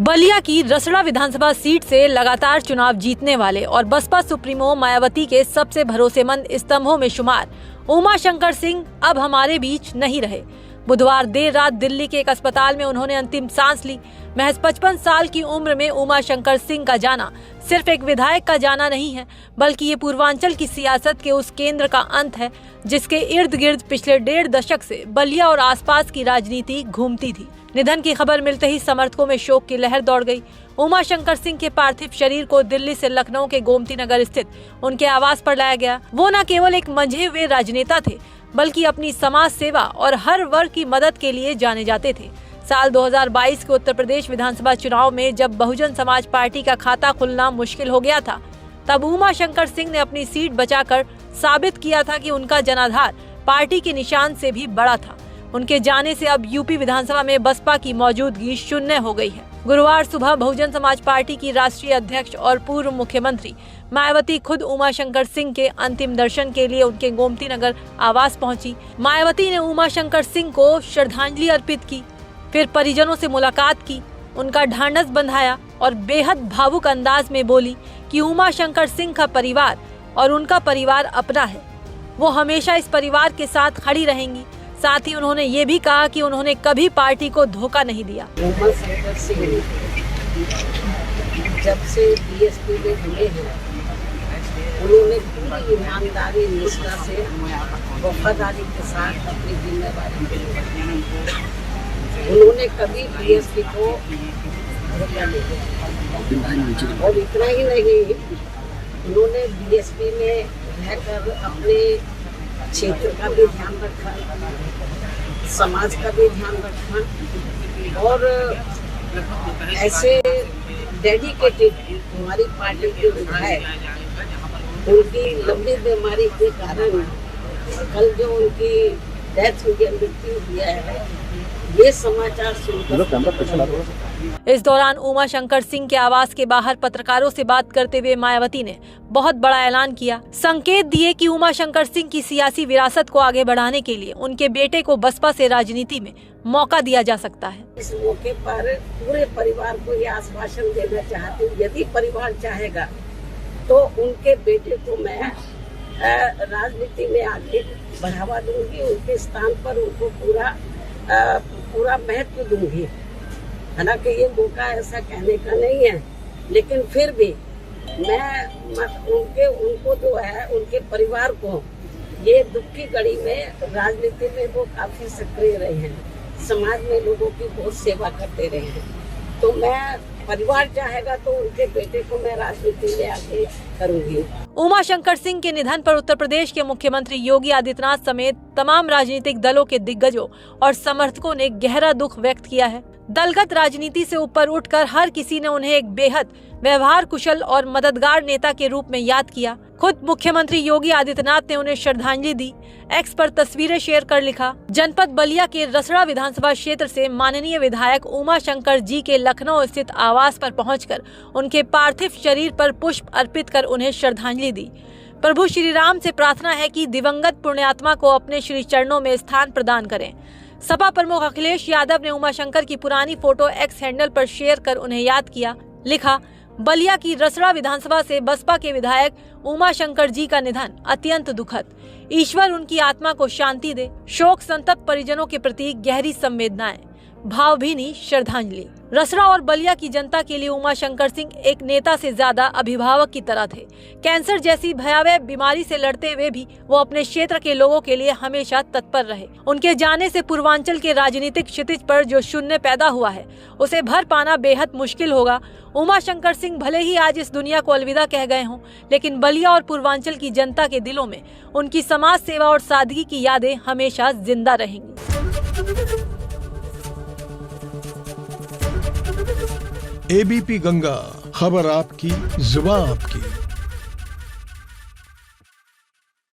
बलिया की रसड़ा विधानसभा सीट से लगातार चुनाव जीतने वाले और बसपा सुप्रीमो मायावती के सबसे भरोसेमंद स्तंभों में शुमार उमाशंकर सिंह अब हमारे बीच नहीं रहे। बुधवार देर रात दिल्ली के एक अस्पताल में उन्होंने अंतिम सांस ली। महज 55 साल की उम्र में उमाशंकर सिंह का जाना सिर्फ एक विधायक का जाना नहीं है, बल्कि ये पूर्वांचल की सियासत के उस केंद्र का अंत है जिसके इर्द गिर्द पिछले 1.5 दशक से बलिया और आसपास की राजनीति घूमती थी। निधन की खबर मिलते ही समर्थकों में शोक की लहर दौड़ गई। उमाशंकर सिंह के पार्थिव शरीर को दिल्ली से लखनऊ के गोमती नगर स्थित उनके आवास पर लाया गया। वो न केवल एक मंझे हुए राजनेता थे, बल्कि अपनी समाज सेवा और हर वर्ग की मदद के लिए जाने जाते थे। साल 2022 के उत्तर प्रदेश विधानसभा चुनाव में जब बहुजन समाज पार्टी का खाता खुलना मुश्किल हो गया था, तब उमाशंकर सिंह ने अपनी सीट बचाकर साबित किया था कि उनका जनाधार पार्टी के निशान से भी बड़ा था। उनके जाने से अब यूपी विधानसभा में बसपा की मौजूदगी शून्य हो गई है। गुरुवार सुबह बहुजन समाज पार्टी की राष्ट्रीय अध्यक्ष और पूर्व मुख्यमंत्री मायावती खुद उमाशंकर सिंह के अंतिम दर्शन के लिए उनके गोमती नगर आवास पहुंची। मायावती ने उमाशंकर सिंह को श्रद्धांजलि अर्पित की, फिर परिजनों से मुलाकात की, उनका ढांढस बंधाया और बेहद भावुक अंदाज में बोली कि उमाशंकर सिंह का परिवार और उनका परिवार अपना है। वो हमेशा इस परिवार के साथ खड़ी रहेंगी। साथ ही उन्होंने ये भी कहा कि उन्होंने कभी पार्टी को धोखा नहीं दिया। उमाशंकर सिंह जब से बीएसपी में जुड़े हैं, उन्होंने पूरी ईमानदारी निष्ठा से वफादारी के साथ अपनी जिम्मेदारी निभाई। उन्होंने कभी बीएसपी को धोखा नहीं दिया। और इतना ही नहीं, उन्होंने बीएसपी में रहकर अपने क्षेत्र का भी ध्यान रखा, समाज का भी ध्यान रखा और ऐसे डेडिकेटेड हमारी पार्टी के विधायक उनकी लंबी बीमारी के कारण कल जो उनकी डेथ हुई है, मृत्यु हुई है, ये समाचार सुनकर इस दौरान उमाशंकर सिंह के आवास के बाहर पत्रकारों से बात करते हुए मायावती ने बहुत बड़ा ऐलान किया। संकेत दिए कि उमाशंकर सिंह की सियासी विरासत को आगे बढ़ाने के लिए उनके बेटे को बसपा से राजनीति में मौका दिया जा सकता है। इस मौके पर पूरे परिवार को ये आश्वासन देना चाहती हूँ, यदि परिवार चाहेगा तो उनके बेटे को मैं राजनीति में आगे बढ़ावा दूंगी, उनके स्थान पर उनको पूरा महत्व दूंगी। हालांकि ये मौका ऐसा कहने का नहीं है, लेकिन फिर भी मैं उनको जो है उनके परिवार को ये दुख की घड़ी में राजनीति में वो काफी सक्रिय रहे हैं, समाज में लोगों की बहुत सेवा करते रहे हैं। तो मैं परिवार चाहेगा तो उनके बेटे को मैं राजनीति में आगे करूंगी। उमाशंकर सिंह के निधन पर उत्तर प्रदेश के मुख्यमंत्री योगी आदित्यनाथ समेत तमाम राजनीतिक दलों के दिग्गजों और समर्थकों ने गहरा दुख व्यक्त किया है। दलगत राजनीति से ऊपर उठकर हर किसी ने उन्हें एक बेहद व्यवहार कुशल और मददगार नेता के रूप में याद किया। खुद मुख्यमंत्री योगी आदित्यनाथ ने उन्हें श्रद्धांजलि दी। एक्स पर तस्वीरें शेयर कर लिखा, जनपद बलिया के रसड़ा विधानसभा क्षेत्र से माननीय विधायक उमाशंकर जी के लखनऊ स्थित आवास पर पहुंचकर उनके पार्थिव शरीर पर पुष्प अर्पित कर उन्हें श्रद्धांजलि दी। प्रभु श्री राम से प्रार्थना है कि दिवंगत पुण्यात्मा को अपने श्री चरणों में स्थान प्रदान करें। सपा प्रमुख अखिलेश यादव ने उमाशंकर की पुरानी फोटो एक्स हैंडल पर शेयर कर उन्हें याद किया। लिखा, बलिया की रसड़ा विधानसभा से बसपा के विधायक उमाशंकर जी का निधन अत्यंत दुखद। ईश्वर उनकी आत्मा को शांति दे। शोक संतप्त परिजनों के प्रति गहरी संवेदनाएं, भावभीनी श्रद्धांजलि। रसड़ा और बलिया की जनता के लिए उमाशंकर सिंह एक नेता से ज्यादा अभिभावक की तरह थे। कैंसर जैसी भयावह बीमारी से लड़ते हुए भी वो अपने क्षेत्र के लोगों के लिए हमेशा तत्पर रहे। उनके जाने से पूर्वांचल के राजनीतिक क्षितिज पर जो शून्य पैदा हुआ है, उसे भर पाना बेहद मुश्किल होगा। उमाशंकर सिंह भले ही आज इस दुनिया को अलविदा कह गए हों, लेकिन बलिया और पूर्वांचल की जनता के दिलों में उनकी समाज सेवा और सादगी की यादें हमेशा जिंदा रहेंगी। एबीपी गंगा, खबर आपकी, जुबान आपकी।